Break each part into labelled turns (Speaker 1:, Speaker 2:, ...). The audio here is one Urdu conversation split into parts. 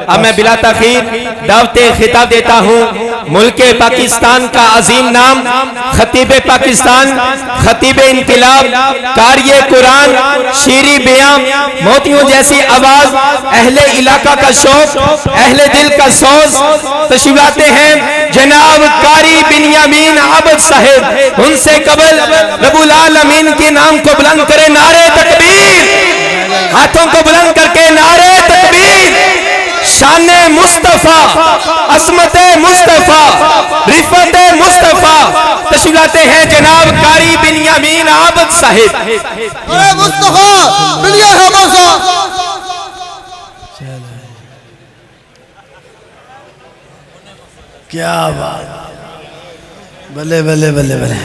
Speaker 1: اب میں بلا تاخیر دعوت خطاب دیتا ہوں ملک پاکستان کا عظیم نام خطیب پاکستان، خطیب انقلاب، قاری قرآن، شیریں بیاں، موتیوں جیسی آواز، اہل علاقہ کا شوق، اہل دل کا سوز، تشریف لاتے ہیں جناب قاری بنیامین عابد صاحب۔ ان سے قبل رب العالمین کے نام کو بلند کرے نعرہ تکبیر، ہاتھوں کو بلند کر کے نعرہ تکبیر۔ شان مصطفیٰ، عظمت مصطفیٰ، رفعت مصطفیٰ، تشریف لاتے ہیں جناب قاری بنیامین عابد صاحب۔
Speaker 2: مصطفیٰ بنیامین عابد صاحب،
Speaker 3: کیا بات، بلے بلے بلے بلے،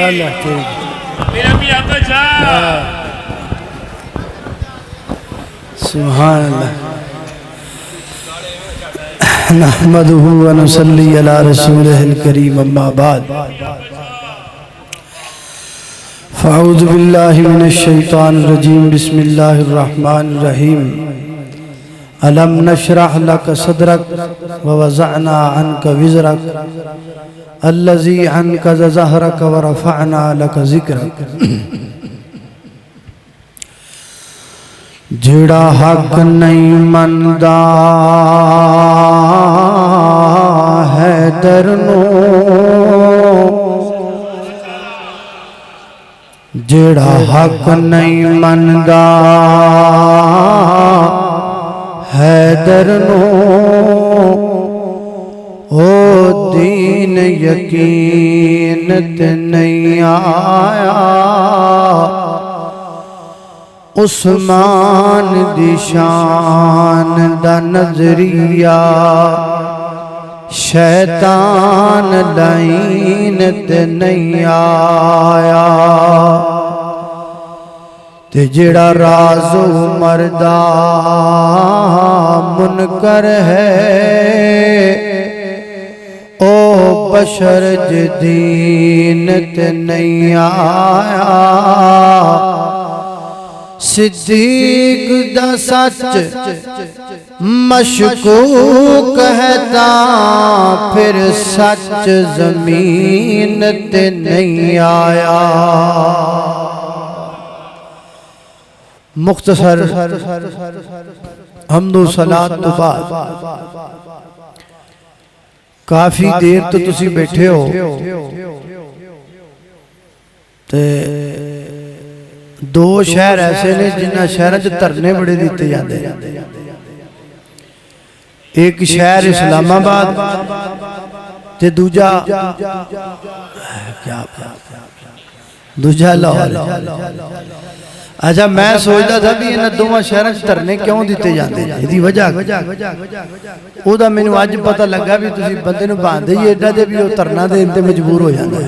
Speaker 3: اللہ ٹھیک، سبحان اللہ، نحمدہ ونصلی علی رسولہ الکریم، اما بعد، فاعوذ باللہ من الشیطان الرجیم، بسم اللہ الرحمن الرحیم، ألم نشرح لك صدرك ووضعنا عنك وزرك الذي أنقض ظهرك ورفعنا لك ذكرك۔ جڑا حق نہیں مندا حیدر نو، جڑا حق نہیں مندا حیدر نو، او دین یقین تے نہیں آیا، عثمان دی شان دا نظریہ، شیطان لعین تے نہیں آیا، تے جڑا راز عمر دا منکر ہے، او بشر جدین تے نہیں آیا، صدیق دا سچ مشکوک ہے تا پھر سچ زمین تے نہیں آیا۔ مختصر حمد و صلاۃ تو بعد کافی دیر تو تسی بیٹھے ہو تے دو شہر ایسے نے جنہ شہرہ جو ترنے بڑے دیتے جاندے، ایک شہر اسلام آباد تے دوجا لاہور۔ اچھا میں سوچتا تھا بھی انہاں دوواں شہراں ترنے کیوں دیتے جاندے، ایدی وجہ او دا مینوں اج پتہ لگا بھی تسی بندے نوں باندھے ہی ایڈا دے بھی او ترنا دے تے مجبور ہو جاندا ہے۔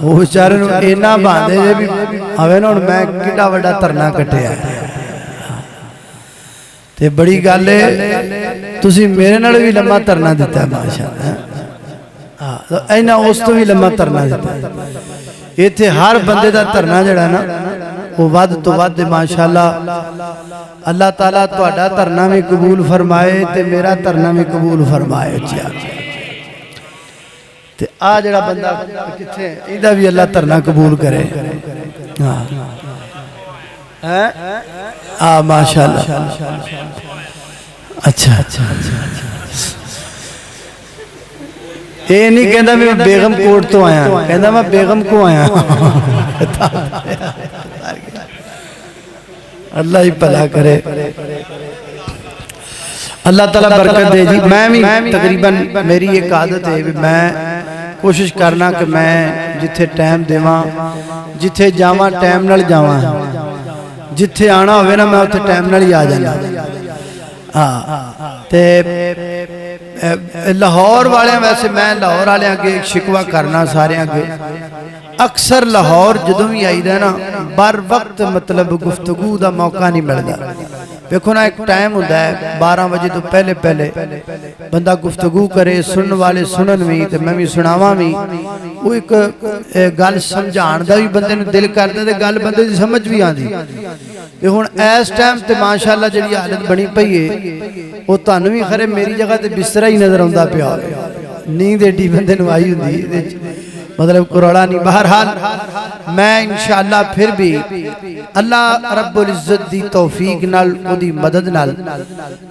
Speaker 3: وہ بیچارے نوں اینا باندھے جے بھی ہوے نا ہن میں کڈا وڈا ترنا کٹیا ہے تے بڑی گل ہے تسی میرے نال بھی لمبا ترنا دیتا ہے ماشاءاللہ، اینا اس تو بھی لمبا ترنا دیتا ہے۔ ایتھے ہر بندے دا ترنا جڑا نا وہ ود تو ود ماشاءاللہ اللہ تعالیٰ تہاڈا ترنا بھی قبول فرمائے تے میرا ترنا بھی قبول فرمائے۔ تے آ جڑا بندہ کتھے ایدہ بھی اللہ ترنا قبول کرے، ماشاءاللہ۔ اچھا یہ نہیں کہندا میں بیگم کوٹ تو آیا، کہندا میں بیگم کو آیا۔ اللہ ہی بھلا کرے، اللہ تعالیٰ برکت دے جی۔ میں بھی تقریباً میری ایک عادت ہے کہ میں کوشش کرنا کہ میں جتھے ٹائم دیواں، جتھے جاواں ٹائم نال جاواں، جتھے آنا ہوئے نا میں اتھے ٹائم نال ہی آ جانا۔ لاہور والے ویسے میں لاہور والے آگے شکوہ کرنا سارے آگے، اکثر لاہور جدوں بھی آئی دا نا بر وقت مطلب گفتگو دا موقع نہیں ملتا دیکھو نا ایک ٹائم ہوتا ہے 12 بجے تو پہلے بندہ گفتگو کرے سنن والے سنن بھی تے میں بھی سناواں بھی وہ ایک گل سمجھان دا بھی بندے نوں دل کردا تے گل بندے دی سمجھ بھی آندی تے ہن اس ٹائم تے ماشاءاللہ جڑی حالت بنی پئی ہے وہ تانوں بھی خرے میری جگہ تے بستر ہی نظر آوندا پیا نیند ایڈی بندے نوں آئی ہوندی مطلب کروڑا نہیں بہرحال میں انشاءاللہ پھر بھی اللہ رب العزت دی توفیق نال او دی مدد نال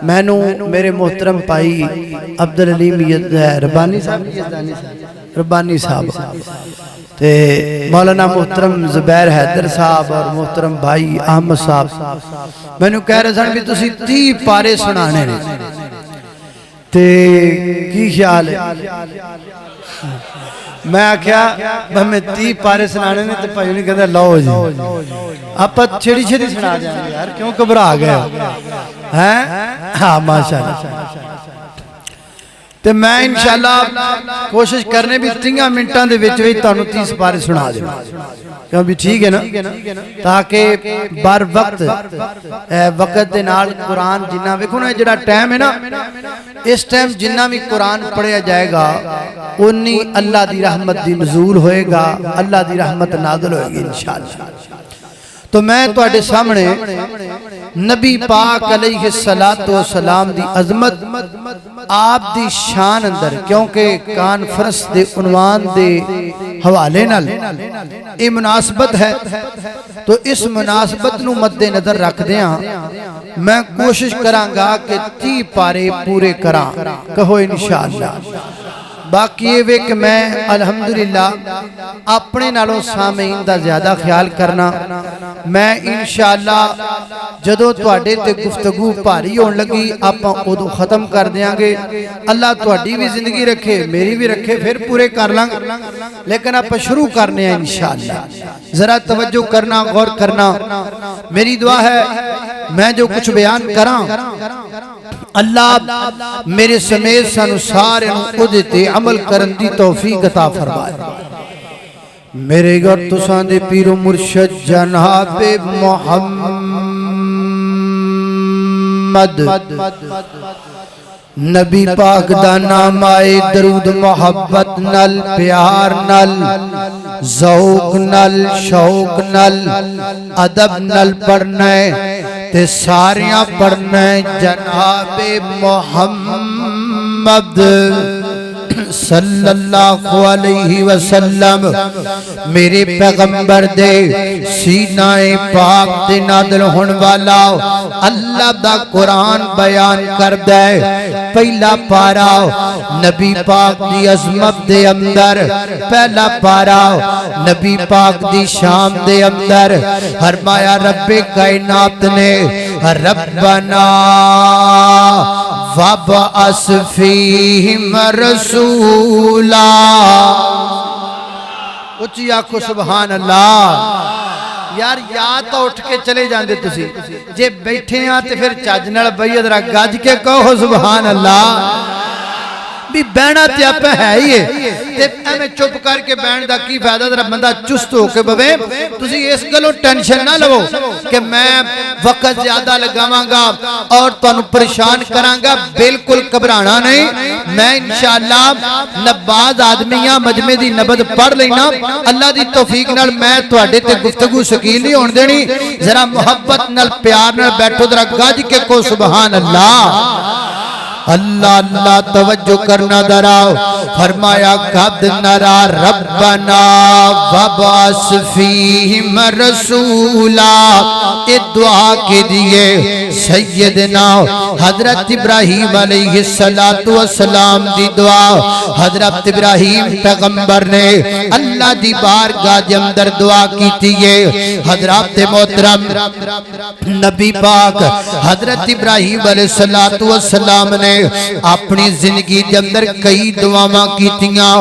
Speaker 3: میں نو میرے محترم پائی عبدالعلیم ربانی صاحب تے مولانا محترم زبیر حیدر صاحب اور محترم بھائی احمد صاحب میں نو کہہ رہے سن بھی تسی 30 پارے سنانے نے تے کی خیال ہے میں آکھیا ہمیں 30 پارے سنانے نے تے بھائی نے کہتا لو جی آپ چھڑی سنا جائیں یار کیوں گھبرا گئے ہیں ہاں ماشاءاللہ تے میں انشاءاللہ کوشش کرنے بھی 30 منٹاں دے وچ وچ تانوں 30 پارے سنا دے کیوں بھی ٹھیک ہے نا تاکہ بر وقت وقت دے نال قرآن جنہ ویکھو نا جڑا ٹائم ہے نا اس ٹائم جنہ بھی قرآن پڑھیا جائے گا انی اللہ دی رحمت دی نزول ہوئے گا اللہ دی رحمت نازل ہوئے گی انشاءاللہ تو میں تو اڈے سامنے نبی پاک علیہ السلام دی عظمت آپ دی شان اندر کیونکہ کانفرنس دے عنوان دے حوالے نال یہ مناسبت ہے تو اس مناسبت نو مد نظر رکھ دیاں میں کوشش کرانگا کہ 30 پارے پورے کراں کہو انشاءاللہ باقی یہ وے کہ میں الحمدللہ اپنے نالوں سامعین دا زیادہ خیال کرنا میں انشاءاللہ جدو تواڈے تے گفتگو بھاری ہون لگی آپاں ادو ختم کر دیاں گے اللہ تواڈی بھی زندگی رکھے میری بھی رکھے پھر پورے کر لیں لیکن آپ شروع کرنے ہیں انشاءاللہ ذرا توجہ کرنا غور کرنا میری دعا ہے میں جو کچھ بیان کراں اللہ میرے سمیت سانو سارے نو تے عمل کرن دی توفیق عطا فرمائے میرے گھر تو ساندے پیر و مرشد جناب محمد نبی پاک دا نام آئے درود محبت نل پیار نل ذوق نل شوق نل ادب نل پڑھنے تے ساریاں پڑھنے جناب محمد صلی اللہ علیہ وسلم میرے پیغمبر دے سینہ پاک دے نازل ہون والا اللہ دا قرآن بیان کر دے پہلا پارا نبی پاک دی عظمت دے اندر پہلا پارا نبی پاک دی شان دے اندر فرمایا رب کائنات نے ربنا وابعث فیہم رسولا اچھی آنکھو سبحان اللہ یار یا تو اٹھ کے چلے جاندے تسی جے بیٹھے ہیں تے پھر چاجنال بھئی ادھرا گاج کے کہو سبحان اللہ بھی بینہ تے آپ ہے ہی ہے تے میں چپ کر کے بین دا کی فائدہ در بندہ چست ہو کے بوے تسی اس گلو ٹینشن نہ لو کہ میں وقت زیادہ لگاواں گا اور تانوں پریشان کرانگا بالکل گھبرانا نہیں میں انشاءاللہ نباز آدمیاں مجمع دی نبد پڑھ لینا اللہ دی توفیق نال میں تواڈے تے گفتگو شکیل نہیں ہون دینی ذرا محبت نال پیار نال بیٹھو ذرا گاج کے کو سبحان اللہ اللہ اللہ توجہ کرنا دراؤ فرمایا قد نرا ربنا وبعث فیہم رسولا یہ دعا کے دیئے سیدنا حضرت ابراہیم علیہ السلام دی دعا حضرت ابراہیم پیغمبر نے اللہ دی بارگاہ دے اندر دعا کی تیئے حضرت محترم نبی پاک حضرت ابراہیم علیہ السلام نے
Speaker 4: اپنی زندگی دے اندر کئی دعاواں کیتیاں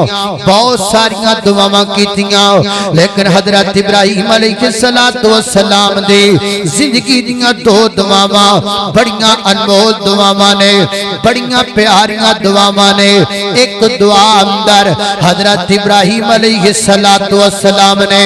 Speaker 4: بہت ساریاں دعاواں کیتیاں لیکن حضرت ابراہیم علیہ السلام دے زندگی دیاں دو دعاواں بڑیاں انمول دعاواں نے بڑیاں پیاریاں دعاواں نے ایک دعا اندر حضرت ابراہیم علیہ السلام نے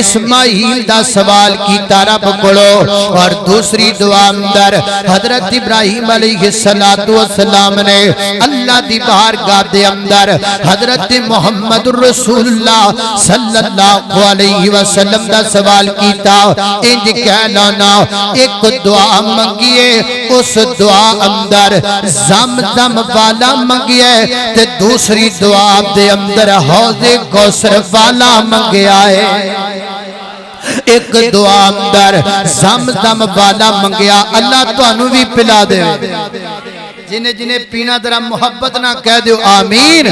Speaker 4: اسماعیل دا سوال کیتا رب کولو اور دوسری دعا اندر حضرت ابراہیم علیہ السلام نے اللہ دی بارگاہ دے اندر حضرت محمد رسول اللہ صلی اللہ علیہ وسلم دا سوال کیتا انج کہلانا ایک دعا منگیے اس دعا اندر زمزم والا منگیے تے دوسری دعا دے اندر حوض کوثر والا منگیا ہے ایک دعا اندر زمزم والا منگیا اللہ تانوں بھی پلا دے جنہیں جنہیں پینا ذرا محبت نہ کہہ دیو آمین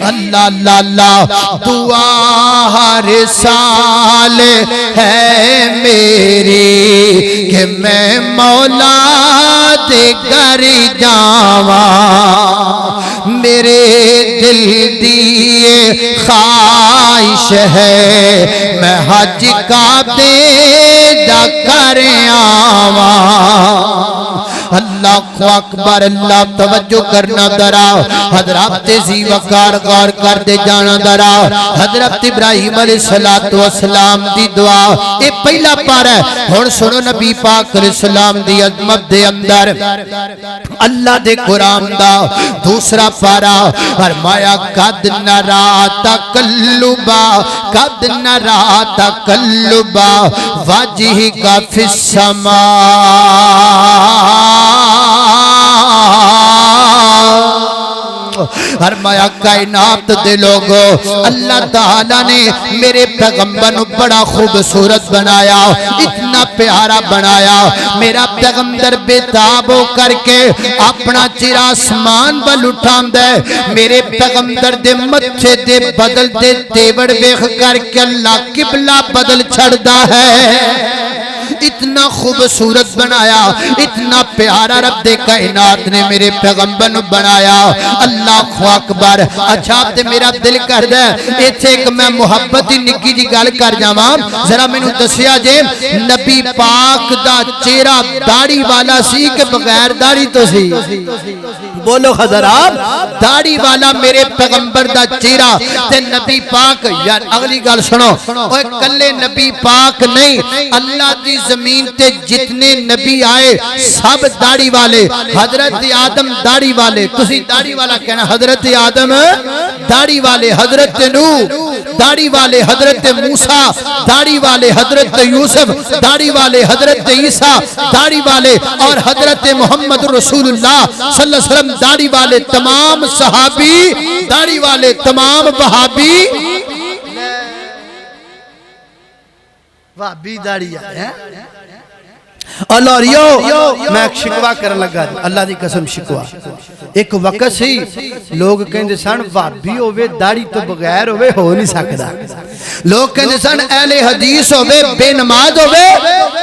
Speaker 4: اللہ اللہ اللہ دعا ہر سال ہے میری کہ میں مولا دے گھر جاواں میرے دل دیئے خواہش ہے میں حج کعبے دا کر آواں اللہ اکبر اللہ توجہ کرنا درا حضرت زی وقار غور کر دے جانا درا حضرت ابراہیم علیہ السلام دی دعا اے پہلا پارا ہے ہن سنو نبی پاک علیہ السلام دی عظمت دے اندر اللہ دے قرآن دا دوسرا پارا فرمایا قد نرا تقلبا قد نرا تقلبا وجہک فی السماء فرمایا کائنات دے لوگو اللہ تعالیٰ نے میرے پیغمبر نو بڑا خوبصورت بنایا اتنا پیارا بنایا میرا پیغمبر بے تاب ہو کر کے اپنا چہرہ آسمان بل اٹھان دے میرے پیغمبر دے متھے دے بدل دے تیوڑ ویکھ کر کے اللہ قبلہ بدل چھڑ دا ہے اتنا خوبصورت بنایا اتنا پیارا رب دے کائنات نے میرے پیغمبر نو بنایا اللہ اکبر اچھا تے میرا دل کر دے ایتھے ایک میں محبت دی نکی جی گل کر جاواں ذرا مینوں دسیا جے نبی پاک دا چہرہ داڑھی والا سی کہ بغیر داڑھی تو سی بولو حضرات داڑھی والا میرے پیغمبر دا چہرہ تے نبی پاک یار اگلی گل سنو اوے کلے نبی پاک نہیں اللہ دی زمین تے جتنے نبی آئے سب داڑھی والے حضرت آدم داڑھی والے تسی داڑھی والا کہنا حضرت آدم داڑھی والے حضرت نوح داڑھی والے حضرت موسیٰ داڑھی والے حضرت یوسف داڑھی والے حضرت عیسیٰ داڑھی والے اور حضرت محمد رسول اللہ صلی اللہ علیہ وسلم داڑھی والے تمام صحابی داڑھی والے تمام وہابی
Speaker 3: وہابی داڑھی ہے اللہ ریو میں ایک شکوا کرن لگا اللہ دی قسم شکوا ایک وقت سی لوگ کہندے سن وہابی ہوئے داڑھی تو بغیر ہوئے ہو نہیں سکدا لوگ کہندے سن اہل حدیث ہوئے بے نماز ہوئے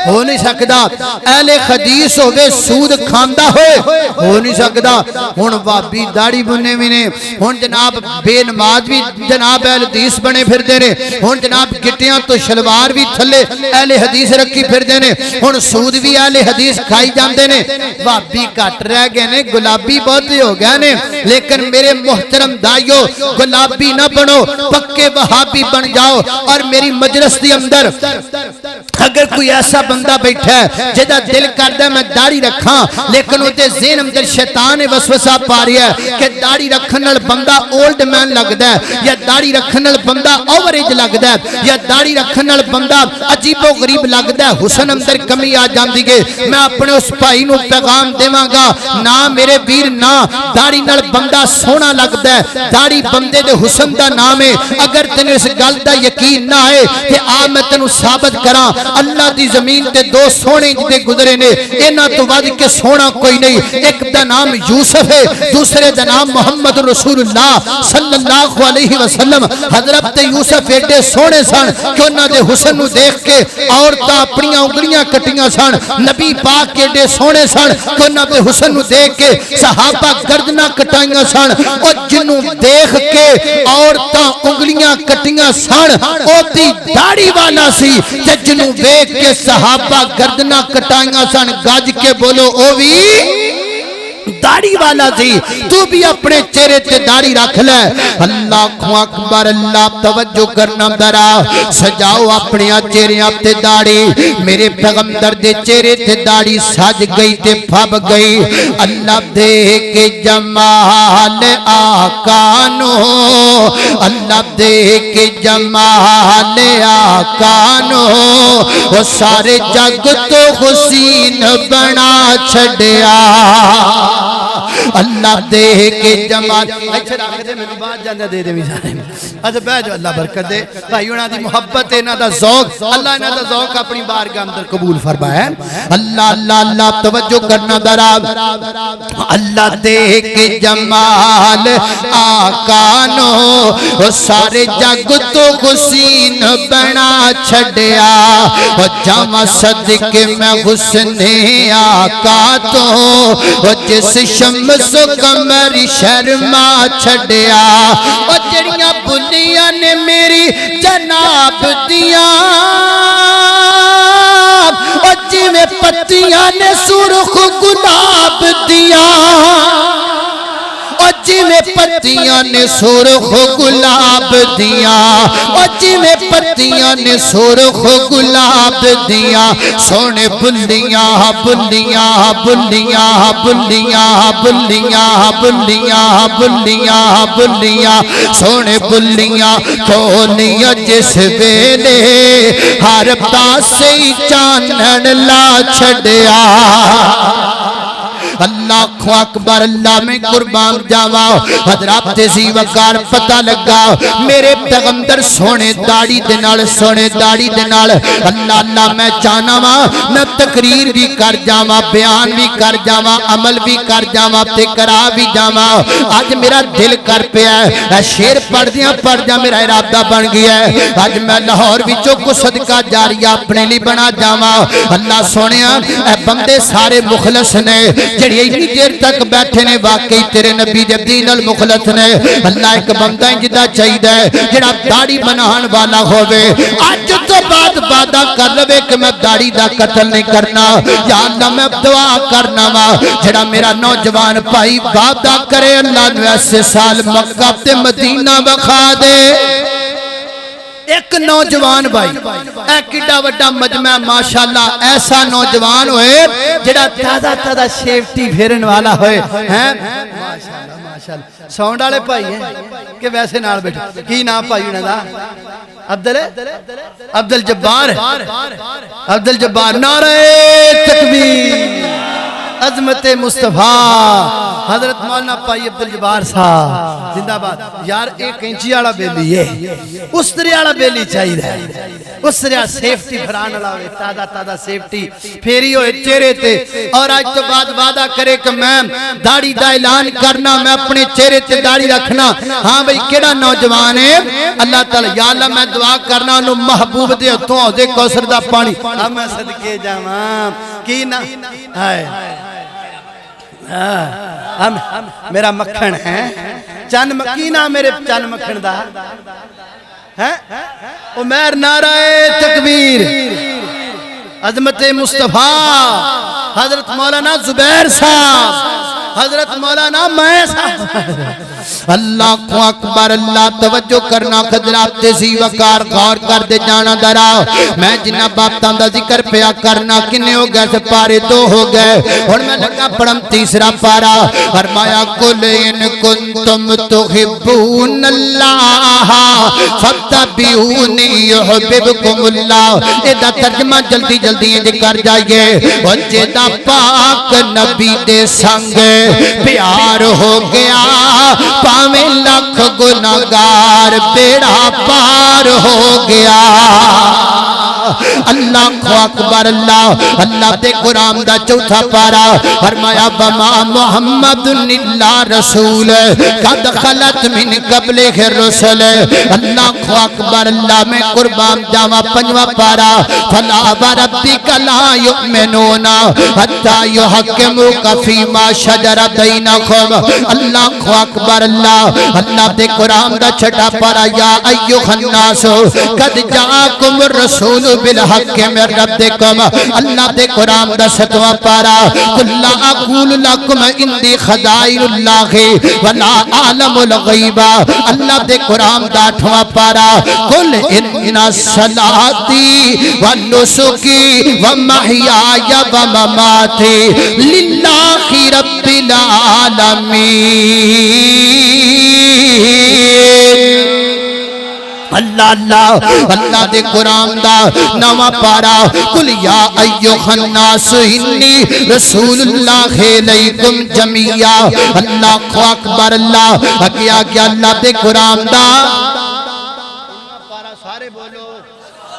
Speaker 3: ہو نہیں سکدا اہل حدیث ہوئے سود کھاندا ہوئے ہو نہیں سکدا ہن وہابی داڑھی بننے بھی نے ہن جناب بے نماز بھی جناب اہل حدیث بنے پھر دے نے ہن جناب گٹیاں تو شلوار بھی تھلے اہل حدیث رکھی پھر دے نے ہن سود بھی اہل حدیث کھائی جاندے نے وہابی کٹ رہ گئے نے گلابی بہت ہو گئے نے لیکن میرے محترم دائیو گلابی نہ بنو پکے وہابی بن جاؤ اور میری مجلس دی اندر اگر کوئی ایسا بندہ بیٹھا ہے جدا دل کردہ میں داڑھی رکھاں لیکن ہوتے ذہن اندر شیطان وسوسہ پا رہی ہے کہ داڑھی رکھنال بندہ اولڈ مین لگ دا ہے یا داڑھی رکھنال بندہ اووریج لگ دا ہے یا داڑھی رکھنال بندہ عجیب و غریب لگ دا ہے حسن اندر کمی آ جاندی گے میں اپنے اس بھائی نو پیغام دیواں گا نا میرے ویر نا داڑھی نال بندہ سونا لگ دا ہے داڑھی بندے دے حسن دا نام ہے اگر تینے اس گل دا یقین نہ آئے کہ آ میں تینوں ثابت کراں اللہ دی زمین تے دو سونے جدے گزرے نے اینا تو ود کے سونا کوئی نہیں ایک دا نام یوسف ہے دوسرے دا نام محمد رسول اللہ صلی اللہ علیہ وسلم حضرت یوسف ایڈے سونے سن کہ انہاں دے حسن نو دیکھ کے عورتاں اپنیاں انگلیاں کٹیاں سن
Speaker 4: سن نبی پاک ایڈے سونے سن کہ انہاں دے حسن نو دیکھ کے صحابہ گردناں کٹائیاں سن او جنوں دیکھ کے عورتاں انگلیاں کٹیاں سن او دی داڑھی والا سی تے جنوں دیکھ کے صحابہ گردناں کٹائیاں سن گج کے بولو او بھی داڑھی والا سی تو بھی اپنے چہرے تے داڑھی رکھ لے اللہ اکبر اللہ توجہ کرنا ذرا سجاؤ اپنے چہرے تے داڑھی میرے پیغمبر دے چہرے تے داڑھی سج گئی تے پھب گئی اللہ دے کے جمال آقا نو اللہ دے کے جمال آقا نو وہ سارے جگ تو حسین بنا چھڑیا اللہ دے کے جمال اچھا رکھ دے میں بات جاندے دے دے سارے اچھا بیٹھ اللہ برکت دے بھائی انہاں دی محبت انہاں دا ذوق اللہ انہاں دا ذوق اپنی بارگاہ اندر قبول فرمائے اللہ اللہ اللہ توجہ کرنا ذرا اللہ دے کے جمال آقا نو وہ سارے جگ تو حسین بنا چھڑیا وہ جامع صدقے میں حسن آقا تو وہ جس شمس و قمر شرما چھڑیا وہ جڑیاں بلیاں نے میری جناب دیاں وہ جویں پتیاں نے سرخ گلاب دیاں جویں پتیاں نے سرخ گلاب دیاں او جویں پتیاں نے سرخ گلاب دیاں سونے بلیاں بلیاں بلیاں بلیاں بلیاں بلیاں بلیاں بلیاں سونے بلیاں کھولیاں جس ویلے ہر پاسے چانن لا چھڑیا اللہ اکبر اللہ میں قربان جاوا حضرات زی وقار پتہ لگا میرے پیغمبر سونے داڑھی دے نال سونے داڑھی دے نال اللہ اللہ میں چاہنا وا میں تقریر بھی کر جاواں بیان بھی کر جاواں عمل بھی کر جاواں تے کرا بھی جاواں اج میرا دل کر پیا ہے شعر پڑھ دیاں پڑھ جا میرا ارادہ بن گیا ہے اج میں لاہور وچوں کو صدقہ جاریہ اپنے لیے بنا جاواں اللہ سونیا اے بندے سارے مخلص نے جڑی اتنی دیر تک بیٹھے نے واقعی تیرے نبی دے دین المخلص نے اللہ ایک بندہ جدا چاہیے جڑا داڑھی بنان والا ہووے اج تو بعد وعدہ کر لوے کہ میں داڑھی دا قتل نہیں کرنا یا اللہ میں دعا کرنا وا جڑا میرا نوجوان بھائی وعدہ کرے اللہ نے ایسے سال مکہ تے مدینہ بخا دے ایک نوجوان بھائی اے کڈا وڈا مجمع ماشاءاللہ ایسا نوجوان ہوئے جڑا تازہ تازہ سیفٹی پھیرن والا ہوئے ہیں ماشاءاللہ ماشاءاللہ ساؤنڈ والے بھائی ہیں کہ ویسے نال بیٹھے کی نام بھائی انہاں دا عبد الجبار عبد الجبار نعرہ تکبیر عظمت مصطفیٰ حضرت مولانا پائی عبد الجبار صاحب زندہ باد یار ایک انچی والا بیلی ہے اس طرح والا بیلی چاہیے اس طرح سیفٹی بھران والا ہوئے تازہ تازہ سیفٹی پھیری ہوئے چہرے تے اور آج تو بعد وعدہ کرے کہ میں داڑھی دا اعلان کرنا میں اپنے چہرے تے داڑھی رکھنا ہاں بھئی کیڑا نوجوان ہے اللہ تعالی یا اللہ میں دعا کرنا انہوں محبوب دے ہتھوں دے کوثر دا پانی اب میں صدقے جاواں کی نہ ہائے میرا مکھن ہے چند مکینہ میرے چند مکھن دا عمر نعرہ تکبیر عظمت مصطفیٰ حضرت مولانا زبیر صاحب حضرت مولانا میں صاحب اللہ کو اکبر اللہ توجہ کرنا خضرات تیزی وقار غور کر دے جانا درا میں جنہ بابتان دا ذکر پیا کرنا کنے ہو گئے سے پارے دو ہو گئے اور میں لگا پڑھم تیسرا پارا فرمایا قل ان کنتم تحبون اللہ فتبعونی یحببکم اللہ ادا ترجمہ جلدی جلدی کر جائیے اور جیدہ پاک نبی دے سنگ پیار ہو گیا پاویں لکھ گناہگار بیڑا پار ہو گیا اللہ اکبر اللہ اللہ دے قرآن دا چوتھا پارا فرمایا وما محمد الا رسول قد خلت من قبلہ الرسل اللہ اکبر اللہ میں قربان جاواں پنجواں پارا فلا وربک لا یؤمنون حتی یحکموک فیما شجر بینکم اللہ اکبر اللہ اللہ دے قرآن دا چھٹا پارا یا ایھا الناس قد جاءکم الرسول بالحق من ربکم اللہ دے قرآن دا ستواں پارا قل لا اقول لکم انی خزائن اللہ ولا اعلم الغیب اللہ دے قرآن دا آٹھواں پارا قل ان صلاتی ونسکی ومحیای ومماتی للہ رب العالمین اللہ اللہ اللہ دے قرآن دا نواں پارا قل یا ایھا الناس انی رسول اللہ الیکم جمیعا اللہ اکبر اللہ اگیا گیا اللہ دے قرآن دا سارے بولو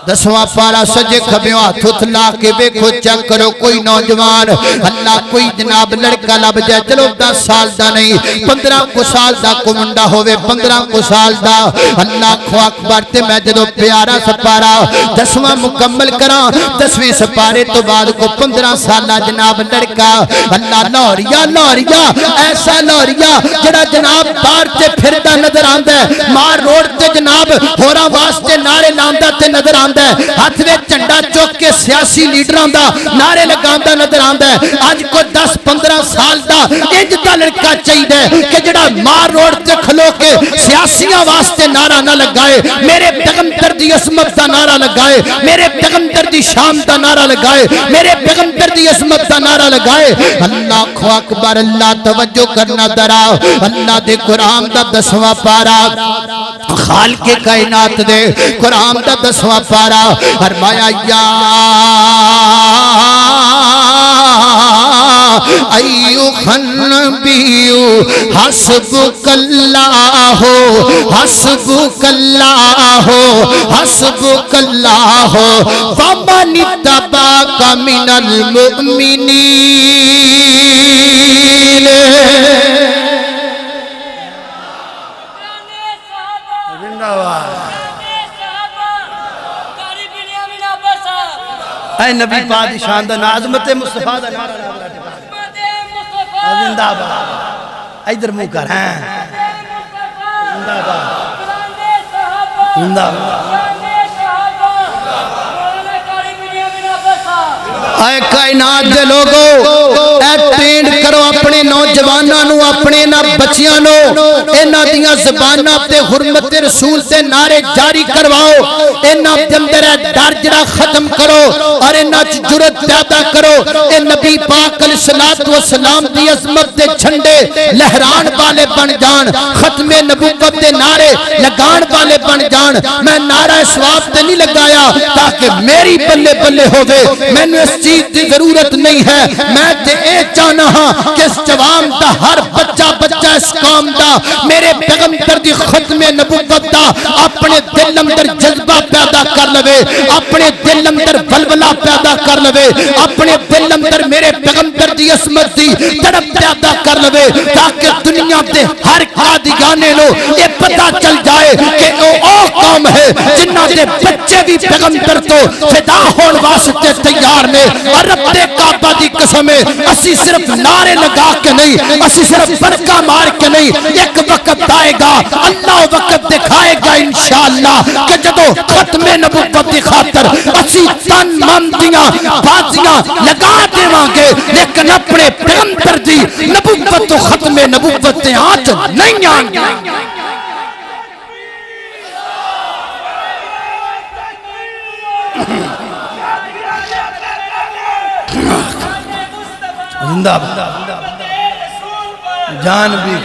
Speaker 4: دسواں پارا سجے کھبیوں ہاتھ اٹھلا کے دیکھو چیک کرو کوئی نوجوان اللہ کوئی جناب لڑکا لب جائے چلو 10 سال دا نہیں 15 کو سال دا کو منڈا ہوئے 15 کو سال دا اللہ اکبر تے میں جدو پیارا سپارا 10واں مکمل کراں 10ویں سپارے تو بعد کو 15 سالہ جناب لڑکا اللہ لوریا ایسا لوریا جڑا جناب بار تے پھردا نظر آندا ہے مار روڈ تے جناب ہوراں واسطے نعرے لاندا تے نظر آندا ہے ہاتھ میں جھنڈا چوک کے سیاسی لیڈراں دا نعرے لگاندا نظر آندا ہے اج کو 10-15 سال دا انج دا لڑکا چاہیے کہ جڑا مار روڈ تے کھلو کے سیاسیاں واسطے نعرہ نہ لگائے میرے پیغمبر دی عظمت دا نعرہ لگائے میرے پیغمبر دی شان دا نعرہ لگائے میرے پیغمبر دی عظمت دا نعرہ لگائے اللہ اکبر اللہ توجہ کرنا درا اللہ دے قرآن دا 10واں پارا خالق کائنات دے قرآن دا 10واں پارا فرمایا یا ایھا النبی حسبک اللہ حسبک اللہ حسبک اللہ فمن اتبعک من المؤمنین
Speaker 3: اے نبی پاک شان دا عظمت مصطفیٰ دا نعرہ زندہ باد ادھر منہ کر ہیں زندہ باد زندہ باد اے کائنات دے لوگو اے ٹرینڈ کرو اپنے نوجوانوں اپنے نا بچیاں نو انہاں دیاں زباناں تے حرمت رسول تے نعرے جاری کرواؤ انہاں دے اندر ڈر جڑا ختم کرو اور انہاں وچ جرأت پیدا کرو اے نبی پاک علیہ الصلوۃ والسلام دی عظمت دے جھنڈے لہران والے بن جان ختم نبوت دے نعرے لگان والے بن جان میں نعرہ ثواب تے نہیں لگایا تاکہ میری بلے بلے ہوے مینوں اس چیز دی ضرورت نہیں ہے میں تے اے چاہنا ہاں کہ اس جوان دا ہر بچہ اس قوم دا میرے پیغمبر دی ختم نبوت دا اپنے دل اندر جذبہ پیدا کر لوے اپنے دل اندر ولولہ پیدا کر لوے اپنے دل اندر میرے پیغمبر دی عظمت دی تڑپ پیدا کر لوے تاکہ دنیا دے ہر قادیانے نو یہ پتہ چل جائے کہ او قوم ہے جنہاں دے بچے بھی پیغمبر تو فدا ہون واسطے تیار نے اور رب دے کعبہ دی قسم ہے اسی صرف نعرے لگا کے نہیں اسی صرف برکہ مار کے نہیں ایک وقت آئے گا اللہ وقت دکھائے گا انشاءاللہ کہ جدو ختم نبوت دی خاطر اسی تن من دیاں بازیاں لگا دیواں گے لیکن اپنے پیغمبر دی نبوت تو ختم نبوت تے آنچ نہیں آن گے زندہ جان بھی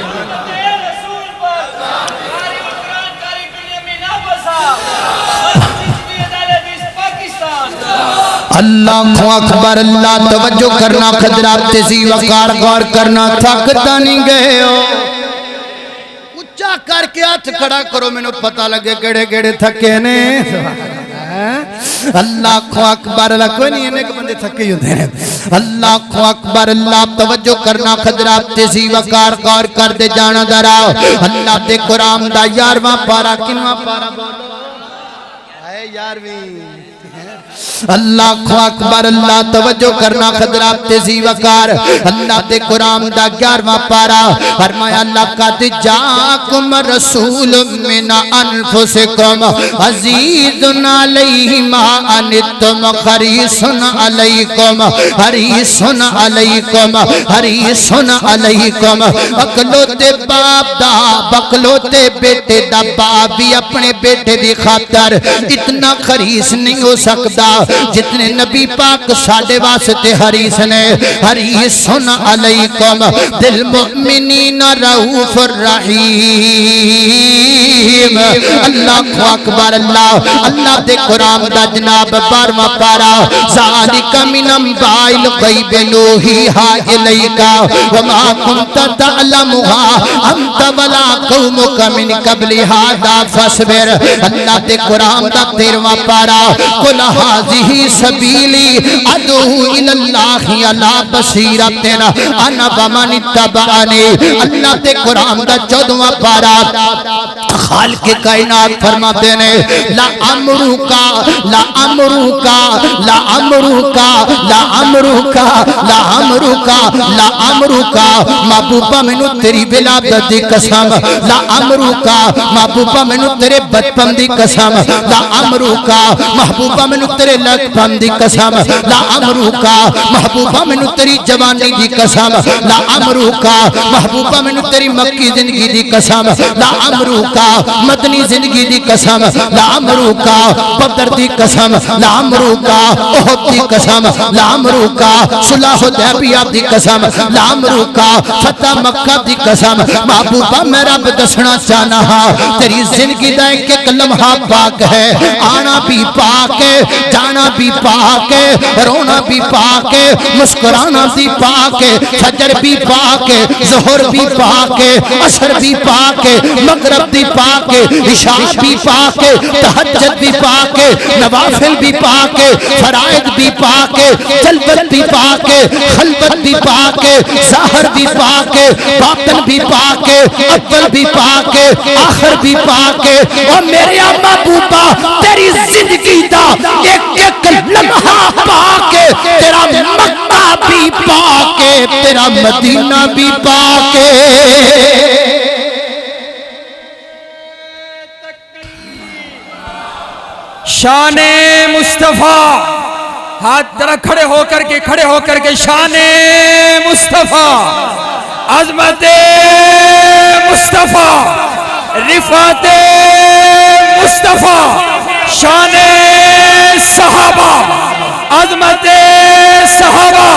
Speaker 3: اللہ اکبر اللہ توجہ کرنا خضرات تیزی وقار غور کرنا تھکتا نہیں گئے ہو اچھا کر کے ہاتھ کھڑا کرو میں نے پتہ لگے گڑے گڑے تھکے نے
Speaker 4: اللہ اکبر اللہ کوئی نہیں ایک بندے تھکے ہی ہوتے ہیں اللہ اکبر اللہ توجہ کرنا خضرات تیزی وقار غور کر دے جانا درا اللہ دے قرآن دا 11واں پارا کنواں پارا بولو اے 11ویں اللہ اکبر اللہ توجہ کرنا خضرات تیزی وقار اللہ دے قرآن دا 11واں پارا فرمایا لقد جاءکم رسول من انفسکم عزیز علیہ ما عنتم حریص علیکم حریص علیکم حریص علیکم اکلوتے باپ دا بکلوتے بیٹے دا باپ بھی اپنے بیٹے دی خاطر اتنا حریص نہیں ہو سکتا جتنے نبی پاک ساڑھے واسطے حریص نے حریص علیکم بالمؤمنین رؤوف الرحیم اللہ اکبر اللہ دے قرآن دا جناب 12واں پارا ذالک من انباء الغیب نوحیھا الیک وما کنت تعلمها انت ولا قومک من قبل ھذا فاصبر اللہ دے قرآن دا 13واں پارا قل هذه سبیلی ادعو الی اللہ علی بصیرۃ انا ومن اتبعنی اللہ دے قرآن دا 14واں پارا خالق کائنات فرماتے ہیں لا امرکا لا امرکا لا امرکا لا امرکا لا امرکا لا امرکا محبوبہ مینوں تیری ولادت دی قسم لا امرکا محبوبہ مینوں تیرے بچپن دی قسم لا امرکا محبوبہ مینوں تیرے لڑکپن دی قسم لا امرکا محبوبہ مینوں تیری جوانی دی قسم لا امرکا محبوبہ مینوں تیری مکی زندگی دی قسم لا امرکا مدنی زندگی دی قسم لا امرکا بدر دی قسم لا امرکا احد دی قسم لا امرکا صلح حدیبیہ دی قسم لا امرکا فتح مکہ دی قسم محبوبہ میں رب دسنا چاہنا ہاں تیری زندگی دا ایک لمحہ پاک ہے آنا بھی پاک ہے جانا بھی پاک ہے رونا بھی پاک ہے مسکرانا بھی پاک ہے فجر بھی پاک ہے ظہر بھی پاک ہے عصر بھی پاک ہے مغرب بھی پاک ہے عشاء بھی پاک ہے تہجد بھی پاک ہے نوافل بھی پاک ہے فرائض بھی پاک ہے جلوت بھی پاک ہے خلوت بھی پاک ہے ظاہر بھی پاک ہے باطن بھی پاک ہے اول بھی پاک ہے آخر بھی پاک ہے اور میرے محبوبہ تیری زندگی دا ایک لمحہ پاک ہے تیرا مکہ بھی پاک ہے تیرا مدینہ بھی پاک ہے
Speaker 1: شان مصطفیٰ ہاتھ ذرا کھڑے ہو کر کے شان مصطفیٰ عظمت مصطفیٰ رفعت مصطفیٰ شان صحابہ عظمت صحابہ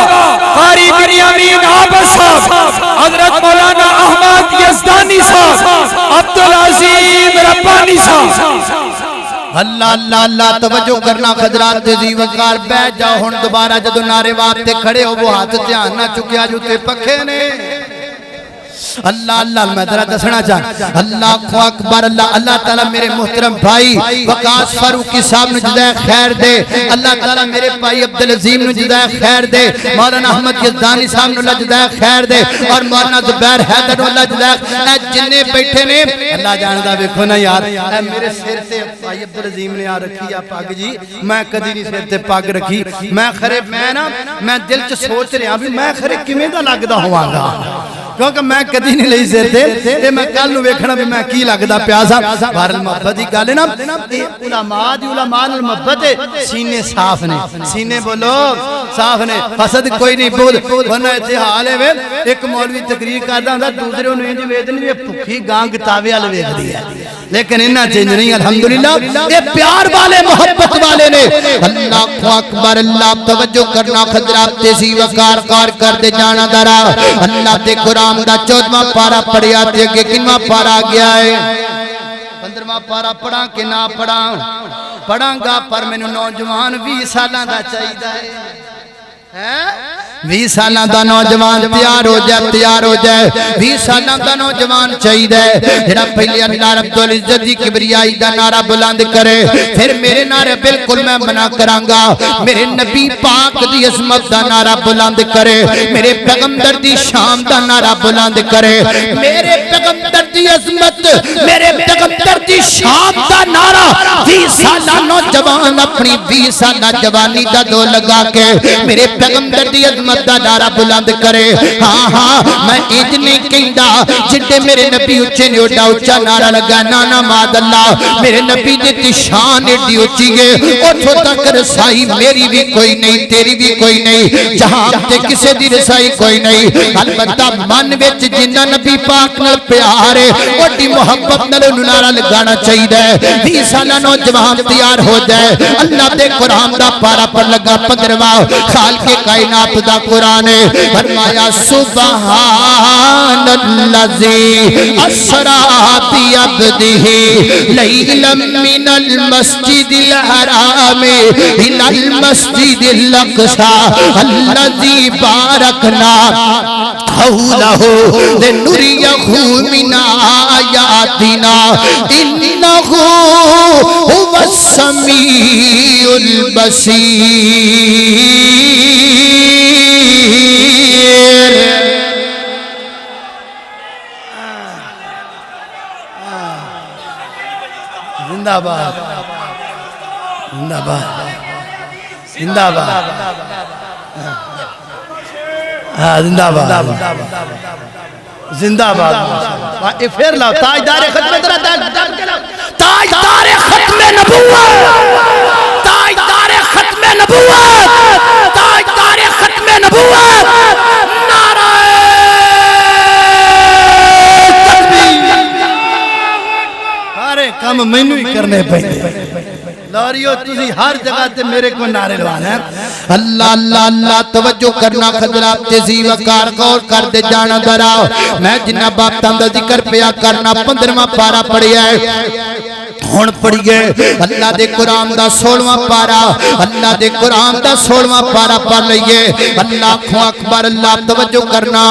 Speaker 1: قاری بن یمین عابد صاحب حضرت مولانا احمد یزدانی صاحب عبدالعظیم ربانی صاحب
Speaker 4: اللہ اللہ اللہ توجہ کرنا خضرات تیزی وقار بیٹھ جاؤ ہن دوبارہ جدو نعرے واسطے کھڑے ہو وہ ہاتھ دھیان نہ چکیا جو تے پکھے نے اللہ اللہ میں ذرا دسنا چاہتا اللہ اکبر اللہ اللہ تعالیٰ میرے محترم بھائی وقاص فاروقی صاحب نے جزائے خیر دے اللہ تعالیٰ میرے بھائی عبدالعظیم نے جزائے خیر دے مولانا احمد یزدانی صاحب نے اللہ جزائے خیر دے اور مولانا زبیر حیدر نے اللہ جزائے خیر جننے بیٹھے نے اللہ جاندہ بیکھو نا یار میرے سر سے بھائی عبدالعظیم نے آ رکھی آپ پاک جی میں کدی نہیں سر سے پاک رکھی میں خرے میں دل چ سوچ رہا بھی میں خرے کمیں دا لگدا ہوا گا کیونکہ میں کدی نہیں لئی سے تھے میں کل نو ویکھنا بھی میں کی لگدا پیاسا بہرحال محبت دی گل ہے نا علماء دی علماء محبت سینے صاف نے سینے بولو صاف نے حسد کوئی نہیں بول ورنہ ایتھے حال ہے ایک مولوی تقریر کردا ہوندا دوسرے نوں انج ویکھدے نے بھکھی گاں کتابے ول ویکھدی ہے لیکن انہاں چینج نہیں الحمدللہ یہ پیار والے محبت والے نے اللہ اکبر اللہ توجہ کرنا خضرات تیزی وقار کار کر دے جانا درا اللہ دے قرآن دا 14واں پارا پڑھیا تے کہ کنواں پارا گیا ہے 15واں پارا پڑھاں کہ نہ پڑھاں پڑھاں گا پر مینوں نوجوان 20 سالاں دا چاہیدا ہے 20 سالاں دا نوجوان تیار ہو جائے 20 سالاں دا نوجوان چاہیے جڑا پہلے اللہ رب العزت دی کبریائی دا نعرہ بلند کرے پھر میرے نعرے بالکل میں منع کرانگا میرے نبی پاک دی عظمت دا نعرہ بلند کرے میرے پیغمبر دی شان دا نعرہ بلند کرے میرے پیغمبر دی عظمت میرے پیغمبر دی شان دا نعرہ 20 سالہ نوجوان اپنی 20 سالہ جوانی دا دو لگا کے میرے پیغمبر دی عظمت دا نعرہ بلند کرے ہاں میں ایج نہیں کہندا جتے میرے نبی اچھے نے اچھا نعرہ لگا نانا ماد اللہ میرے نبی دی شان ایڈی اچھی ہے اتھوں تک رسائی میری بھی کوئی نہیں تیری بھی کوئی نہیں جہاں تے کسے دی رسائی کوئی نہیں البتہ من وچ جنہ نبی پاک نال پیار ہے اوڈی محبت نال نعرہ لگانا چاہیے 20 سالہ نوجوان تیار ہو جائے اللہ دے قرآن دا پارا پر لگا 15واں خالق کائنات دا قرآن ہے فرمایا سبحان الذی اسرا بعبدہ لیلا من المسجد الحرام الى المسجد الاقصى الذي باركنا حوله لنريه من آياتنا إنه هو السميع البصير
Speaker 3: زندہ باد زندہ باد زندہ باد زندہ باد زندہ باد پھر لاؤ تاجدار ختم تاجدار ختم نبوت تاجدار ختم نبوت تاجدار ختم نبوت نعرہ تکبیر سارے کام مینوں ہی کرنے پہنے لوریو تسی ہر جگہ تے میرے کو نعرے لوانا ہے
Speaker 4: اللہ اللہ اللہ توجہ کرنا خضرات تیزی وقار غور کر دے جانا دراؤ میں جنہ باپتاں دا ذکر پیا کرنا 15واں پارا پڑھیا ہے ہون پڑھیے اللہ دے قرآن دا 16واں پارا اللہ دے قرآن دا 16واں پارا پڑھ لئیے اللہ اکبر اللہ توجہ کرنا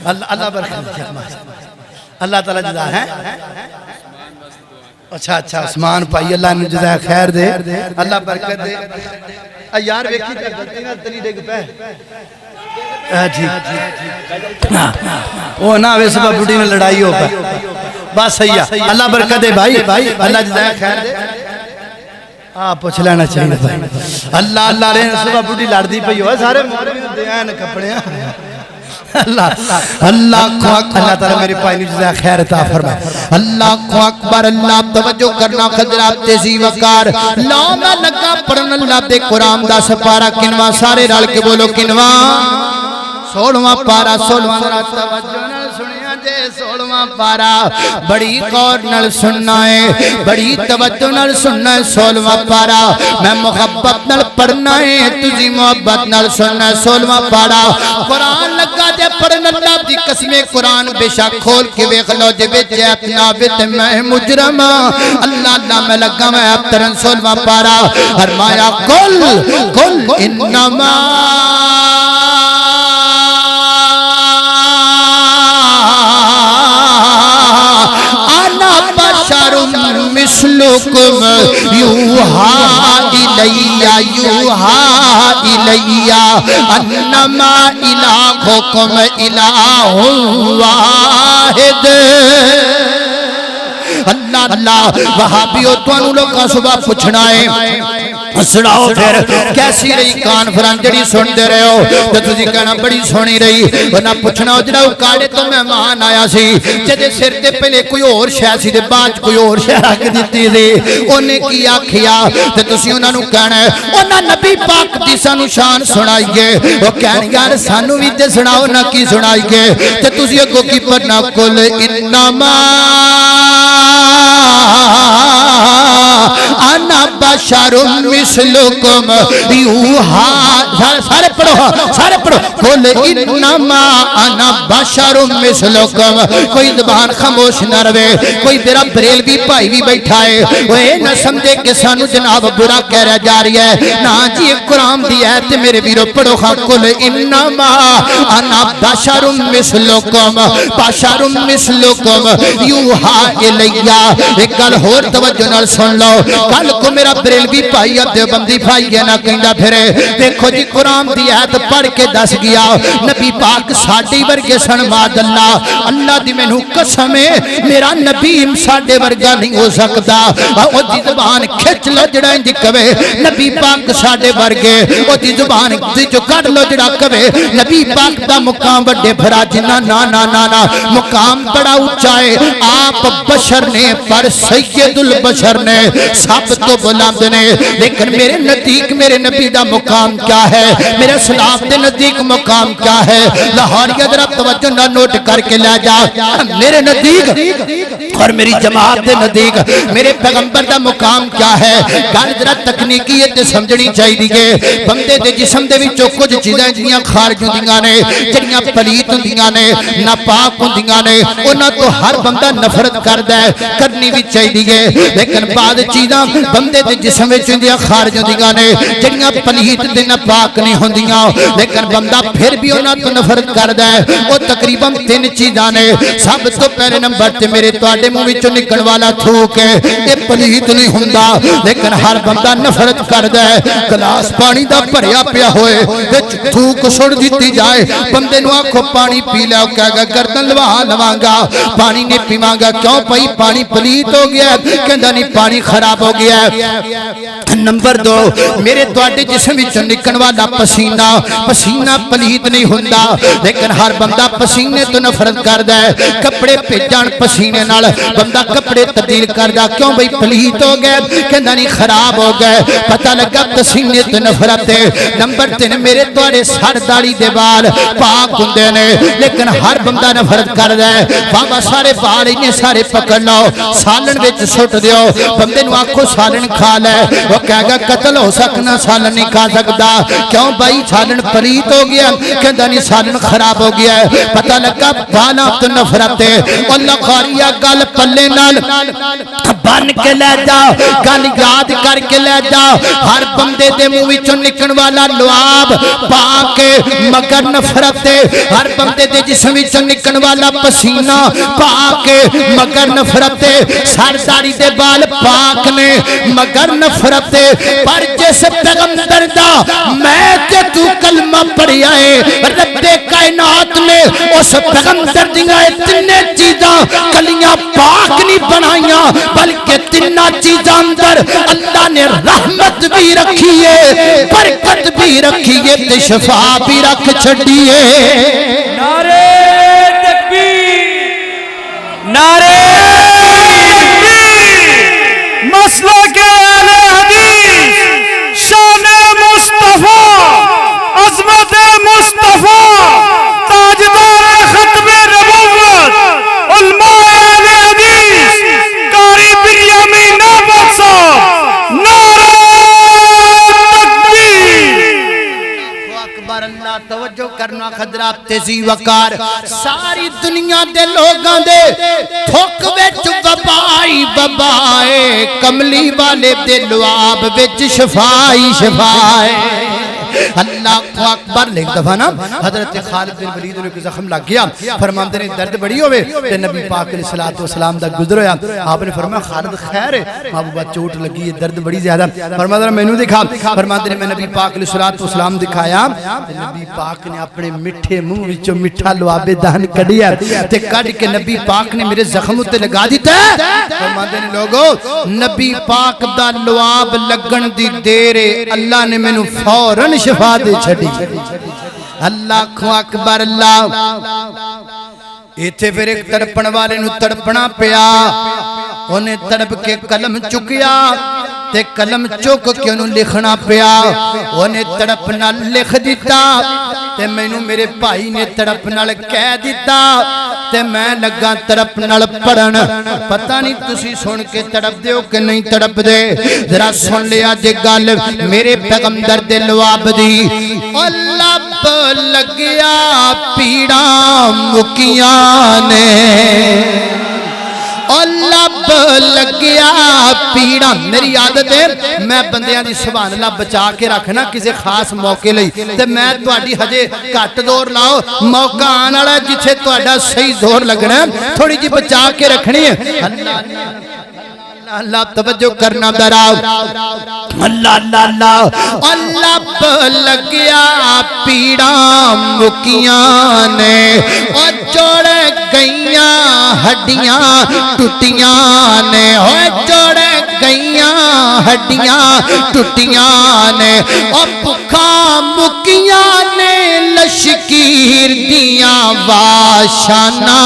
Speaker 3: اللہ برکت اللہ تعالیٰ جزا ہے اچھا عثمان پائی اللہ نے جزا خیر دے اللہ برکت دے یار ویکھی تے غلطی نال تلی ڈگ پے ٹھیک او نہ وے سبا بڈی میں لڑائی ہو پے بس صحیح ہے اللہ برکت دے بھائی اللہ جزا خیر دے پوچھ لینا چاہیے بھائی اللہ اللہ رہے سبا بڈی لڑ دی پئی ہو سارے مولوی دے ہیں کپڑے اللہ تعالیٰ میری پائنی جزا خیر عطا فرمائے
Speaker 4: اللہ اکبر اللہ توجہ کرنا خضرات تیزی وقار لا میں لگا پڑھن اللہ دے قرآن دا سپارا کنواں سارے رل کے بولو کنواں 16واں پارا 16واں توجہ نال سنیا جے 16واں پارا بڑی غور نال سننا ہے بڑی توجہ نال سننا ہے 16واں پارا میں محبت نال پڑھنا ہے تجھی محبت نال سننا ہے 16واں پارا قرآن لگا جے پڑھن اللہ دی قسمیں قرآن بے شک کھول کے ویکھ لو جے وچ اپنا وچ میں مجرم اللہ اللہ میں لگا میں ابترن 16واں پارا فرمایا قل انما مثلکم یوحا الیہ انما الہکم الہ واحد اللہ اللہ وہابیوں تو انہوں لوگاں صبح پوچھنا ہے سناؤ پھر کیسی رہی کانفرنس جڑی سن دے رہے ہو تو تجھے کہنا بڑی سونی رہی ورنہ پوچھنا ہو جڑا کاڑے تو مہمان آیا سی جدے سر تے پہلے کوئی اور شے سی تے بعد کوئی اور شے رکھ دتی سی اونے کی آکھیا تے تسی انہاں نوں کہنا ہے انہاں نبی پاک دی سانو شان سنائیے او کہن یار سانو وی تے سناؤ نہ کی سنائیے تے تسی اگوں کی پڑھنا کل انما انا بشر مثلکم یوحا سارے پڑھو قل انما انا بشر مثلکم کوئی زبان خاموش نہ رہے کوئی میرا بریلوی بھائی بھی بیٹھا ہے وہ نہ سمجھے کہ سانو جناب برا کہہ رہا جا رہی ہے نا جی قرآن دی ہے تے میرے ویرو پڑھو قل انما انا بشر مثلکم یوحا الیہ ایک گل ہور توجہ نال سن لو کل کو میرا بریلوی بھائی دیوبندی بھائی ہے نہ کہندا پھرے دیکھو جی قرآن دی آیت پڑھ کے دس گیا نبی پاک ساڈے ورگے سن ماد اللہ دی مینوں قسم ہے میرا نبی ساڈے ورگا نہیں ہو سکتا او دی زبان کھچ لو جڑا انج کہے نبی پاک ساڈے ورگے او دی زبان جو کڈ لو جڑا کہے نبی پاک دا مقام بڑے بھرا جنا نا نا نا نا مقام بڑا اونچا ہے آپ بشر نے پر سید البشر نے سب تو بلند نے لیکن میرے نزدیک میرے نبی دا مقام کیا ہے میرے اسلام دے نزدیک مقام کیا ہے لاہوریہ ذرا توجہ نہ نوٹ کر کے لے جا میرے نزدیک اور میری جماعت دے نزدیک میرے پیغمبر دا مقام کیا ہے گل ذرا تکنیکی تے سمجھنی چاہیے بندے دے جسم دے وچوں کچھ چیزاں جڑیاں خارج ہوندیاں نے جڑیاں پلیت ہوندیاں نے ناپاک ہوندیاں نے انہاں تو ہر بندہ نفرت کردا ہے کرنی بھی چاہیے لیکن بعض چیزاں بندے دے جسم وچ ہوندیاں خارج ہوندیاں نے جڑیاں پلیت تے ناپاک نہیں ہوندیاں لیکن بندہ پھر بھی انہاں تو نفرت کردا ہے او تقریباً 3 چیزاں نے سب تو پہلے نمبر تے میرے تواڈے منہ وچوں نکلن والا تھوک ہے اے پلیت نہیں ہوندا لیکن ہر بندہ نفرت کردا ہے گلاس پانی دا بھریا پیا ہوئے وچ تھوک سڑ دتی جائے بندے نو آکھو پانی پی لے او کہے گا گردن لواں گا پانی نہیں پیواں گا کیوں بھائی پانی پلیت ہو گیا کہندا نہیں پانی خراب ہو گیا ہے نمبر 2 میرے تواڈے جسم وچوں نکلن والا پسینہ پلیت نہیں ہوندا لیکن ہر بندہ پسینے تو نفرت کردا ہے کپڑے بھیجن پسینے نال بندہ کپڑے تبدیل کردا کیوں بھائی پلیت ہو گئے کہندا نہیں خراب ہو گئے پتہ لگا پسینے تو نفرت ہے نمبر 3 میرے تواڈے سر داڑھی دے بال پاک ہوندے نے لیکن ہر بندہ نفرت کردا ہے بابا سارے بال انہیں سارے پکڑ لو سالن وچ سٹ دیو بندے نو آکھو سالن کھا لے وہ کہے گا قتل ہو سکنا سالن نہیں کھا سکدا کیوں بھائی سالن پلیت ہو گیا کہندا نہیں سالن خراب ہو گیا ہے پتہ لگا بانا تو نفرت ہے اللہ خاریا گل پلے نال بن کے لے جا گل یاد کر کے لے جا ہر بندے دے منہ وچوں نکلن والا لعاب پاک مگر نفرت ہے ہر بندے دے جسم وچوں نکلن والا پسینہ پاک مگر نفرت ہے سر داڑھی دے بال پاک نے مگر نفرت ہے پر جس پیغمبر دا میں تے تو کلمہ پڑھیا ہے رب کائنات نے اس پیغمبر دیاں اتنے چیزاں کلیاں پاک نہیں بنائیاں بلکہ تیناں چیزاں اندر اللہ نے رحمت بھی رکھی ہے برکت بھی رکھی ہے تے شفا بھی رکھ چھڈی ہے
Speaker 1: نعرہ تکبیر نعرہ تکبیر مسلک اہل حدیث شان مصطفیٰ عظمت مصطفیٰ تاجدار ختم نبوت علماء اہل حدیث قاری بریامین احمد صاحب نعرہ تکبیر
Speaker 4: اکبر اللہ توجہ کرنا حضرات تیزی وقار ساری دنیا دے لوگاں دے تھوک وچ وبائی وبائے کملی والے دے لعاب وچ شفائی شفائے اللہ کو اکبر ایک دفعہ نا حضرت خالد بن ولید نے زخم لگ گیا فرماندے نے درد بڑی ہوئے تے نبی پاک علیہ الصلوۃ والسلام دا گزر ہویا آپ نے فرمایا خالد خیر ہے محبوبہ چوٹ لگی ہے درد بڑی زیادہ فرمایا مینوں دکھا فرماندے نے میں نبی پاک علیہ الصلوۃ والسلام دکھایا تے نبی پاک نے اپنے میٹھے منہ وچوں میٹھا لعاب دہن کڈیا تے کڈ کے نبی پاک نے میرے زخم تے لگا دتا فرماندے نے لوگو نبی پاک دا لعاب لگن دی دیر اللہ نے مینوں فوراً شفا دے چھڑی اللہ کو اکبر اللہ ایتھے پھر ایک تڑپن والے نو تڑپنا پیا انہیں تڑپ کے قلم چکیا تے قلم چک کے انہوں لکھنا پیا انہیں تڑپنا لکھ دیتا تے میں نو میرے بھائی نے تڑپنا کہہ دیتا تے میں لگا تڑپ نال پڑھن پتہ نہیں تسی سن کے تڑپ دے ہو کہ نہیں تڑپ دے ذرا سن لیا جے گل میرے پیغمبر دے لواب دی او لب لگیا پیڑاں مکیاں نے اور لب لگیا پیڑا میری عادت ہے میں بندیاں دی سبحان اللہ بچا کے رکھنا کسی خاص موقع لئی تے میں تواڈی ہجے گھٹ دور لاؤ موقع آن والا جتھے تواڈا صحیح زور لگنا ہے تھوڑی جی بچا کے رکھنی ہے اللہ توجہ کرنا دراؤ اللہ اللہ اللہ لب لگیا پیڑا مکیاں نے اور جوڑ گئیاں ہڈیاں ٹوٹیاں نے اور جوڑ گئیاں ہڈیاں ٹوٹیاں نے اور بھکھا مکیاں نے لشکیر دیاں واشانہ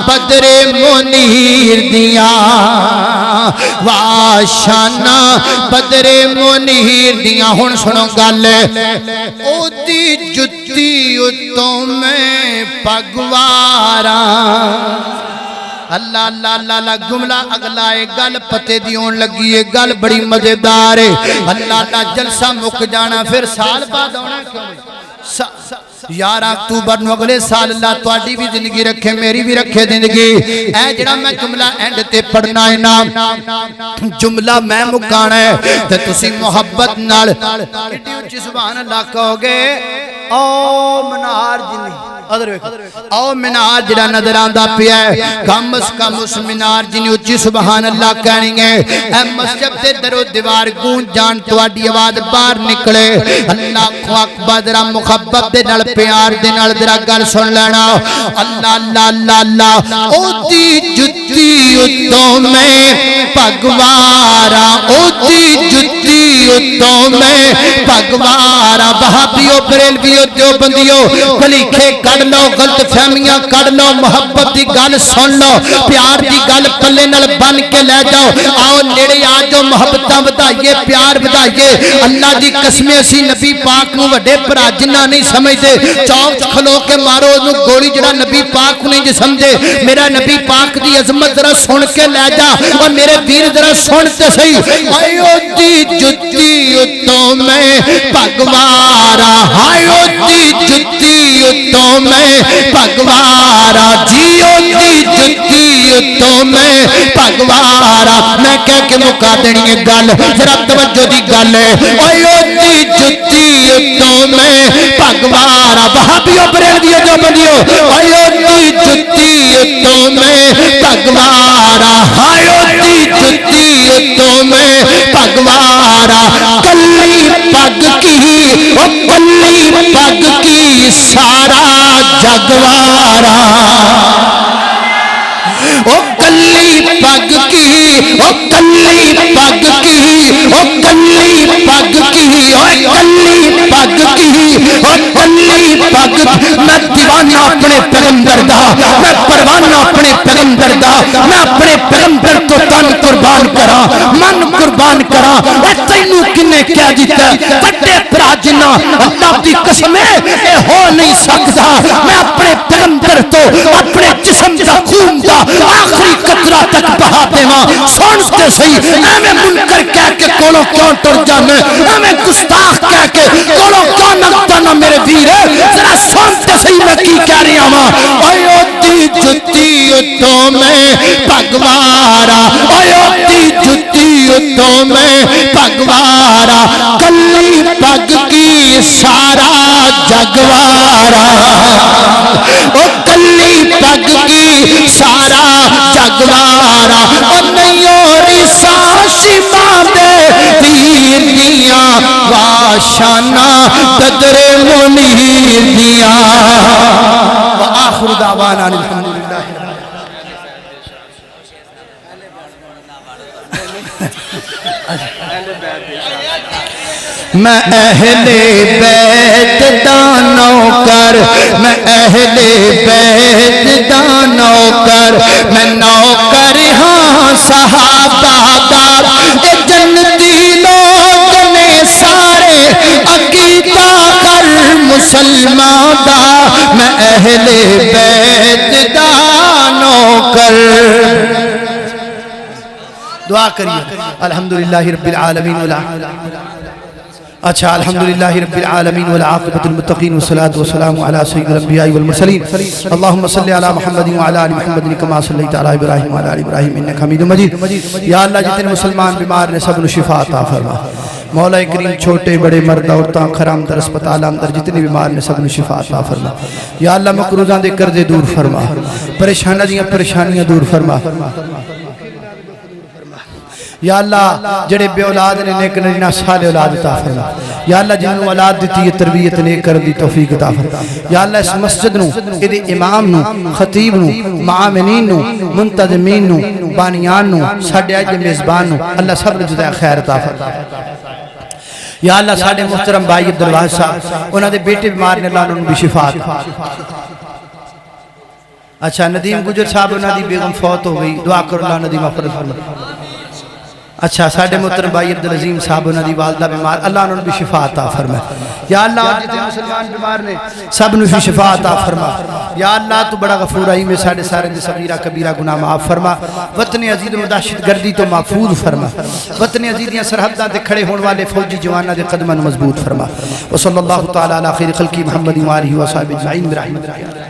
Speaker 4: بدر منیر دیاں واشانہ بدر منیر دیاں ہن سنو گل او دی جتی اتوں میں پگوارا اللہ اللہ اللہ اللہ جملہ اگلا ایک گل پتے دیون لگی ایک گل بڑی مزیدار ہے اللہ اللہ جلسہ مک جانا پھر سال بعد ہونا کیوں 11 اکتوبر نو اگلے سال اللہ تواڈی بھی زندگی رکھے میری بھی رکھے زندگی اے جڑا میں جملہ اینڈ تے پڑھنا ہے نا جملہ میں مکانا ہے تے تسی محبت نال کڈی اونچی سبحان اللہ کہو گے او منار جنی ادھر ویکھو او منار جڑا نظر آندا پیا ہے کم از کم اس منار جنی اونچی سبحان اللہ کہنی ہے اے مسجد تے درو دیوار گونج جان تواڈی آواز باہر نکلے اللہ اکبر ذرا محبت دے نال پیار دے نال ذرا گل سن لینا اللہ اللہ اللہ اللہ او دی جتی اتوں میں پگوارا او دی جتی اتوں میں پگوارا وہابیو بریلویو دیوبندیو کلیکھے کڈ لو غلط فہمیاں کڈ لو محبت دی گل سن لو پیار دی گل پلے نال بن کے لے جاؤ آؤ نیڑے آ جاؤ محبتاں ودائیے پیار ودائیے اللہ دی قسم اسی نبی پاک نو وڈے بھرا جنہ نہیں سمجھتے چوک کھلو کے مارو نو گولی جڑا نبی پاک نہیں جو سمجھے میرا نبی پاک دی عظمت ذرا سن کے لے جا اور میرے ویر ذرا سنتے صحیح آئیو دی جتی اتوں میں پگوارا آئیو دی جتی اتوں میں پگوارا جیو دی جتی اتوں میں پگوارا میں کہہ کے مکا دینی ہے گل ذرا توجہ دی گل ہے آئیو دی جتی اتوں میں پگوارا وہابیو بریلویو دیوبندیو آئیو دی جتی اتوں میں پگوارا آئیو دی جتی اتوں میں پگوارا کلی پگ کی او کلی پگ کی سارا جگوارا او کلی پگ کی او کلی پگ کی او کلی پگ کی او کلی پگ کی او کلی پگ میں دیوانہ اپنے پیغمبر دا میں پروانہ اپنے پیغمبر دا میں اپنے پیغمبر تو تن قربان کرا من قربان کرا اے تینوں کنے کیا دیتا بڑے بھرا جنہ اللہ دی قسم ہے اے ہو نہیں سکتا میں اپنے پیغمبر تو اپنے جسم دا خون دا آخری قطرہ تک بہا دیواں سنتے صحیح ایویں منکر کہہ کے کولوں کیوں ٹر جانا ایویں گستاخ کہہ کے کولوں کیوں نگتانا میرے ویر ذرا سنتے صحیح میں کی کہہ رہی ہوں آئیو دی جتی اتوں میں پگوارا آئیو دی جتی اتوں میں پگوارا کلی پگ کی سارا جگوارا او کلی پگ کی سارا جگوارا او نیو ریسا شما دے پیر دیاں واشانہ بدر منیر دیاں وآخر دعوانا الحمدللہ میں اہل بیت دا نوکر میں اہل بیت دا نوکر میں نوکر ہاں صحابہ دا اے جنتی لوگ نے سارے عقیدہ کر مسلمان دا میں اہل بیت دا
Speaker 3: دعا کریے الحمدللہ رب العالمین اچھا الحمدللہ رب العالمین والعاقبۃ للمتقین والصلاة والسلام علی سید الانبیاء والمرسلین اللہم صلی علی محمد وعلی آل محمد کما صلیت علی ابراہیم وعلی آل ابراہیم انک حمید مجید یا اللہ جتنے مسلمان بیمار نے سب کو شفا عطا فرما مولا کریم چھوٹے بڑے مرد عورتاں خرام در اسپتال اندر جتنے بیمار نے سب کو شفا عطا فرما یا اللہ مقروضاں دے قرضے دور فرما پریشانیاں دور فرما یا اللہ جڑے بے اولاد نے نیک نرینہ صالح اولاد عطا فرما یا اللہ جنہوں اولاد دیتی ہے تربیت نیک کر دی توفیق عطا فرما یا اللہ اس مسجد نو ادھے امام نو خطیب نو معامنین نو منتظمین نو بانیان نو ساڑھے آج میزبان نو اللہ سب نے جزائے خیر عطا فرما یا اللہ ساڑھے محترم بھائی عبدالواحد صاحب انہاں دے بیٹے بیمار نے اللہ انہوں بھی شفا عطا اچھا ندیم گجر صاحب انہاں دی بیگم فوت ہو گئی دعا کرو اللہ ندیم مغفرت فرما اچھا ساڑھے محترم بھائی عبدالعظیم صاحب انہاں دی والدہ بیمار اللہ انہوں بھی شفا عطا فرما یا اللہ جتنے مسلمان بیمار نے سب نے بھی شفا عطا فرما یا اللہ تو بڑا غفور رحیم ہے ساڑھے سارے دے صغیرہ کبیرہ گناہ معاف فرما وطن عزیز مداشت گردی تو محفوظ فرما وطن عزیزیاں سرحداں دے کھڑے ہون والے فوجی جوانہ دے قدمہ مضبوط فرما وصلی اللہ تعالی علی خیر خلقی محمد وآلہ وصحبہ اجمعین برحمتہ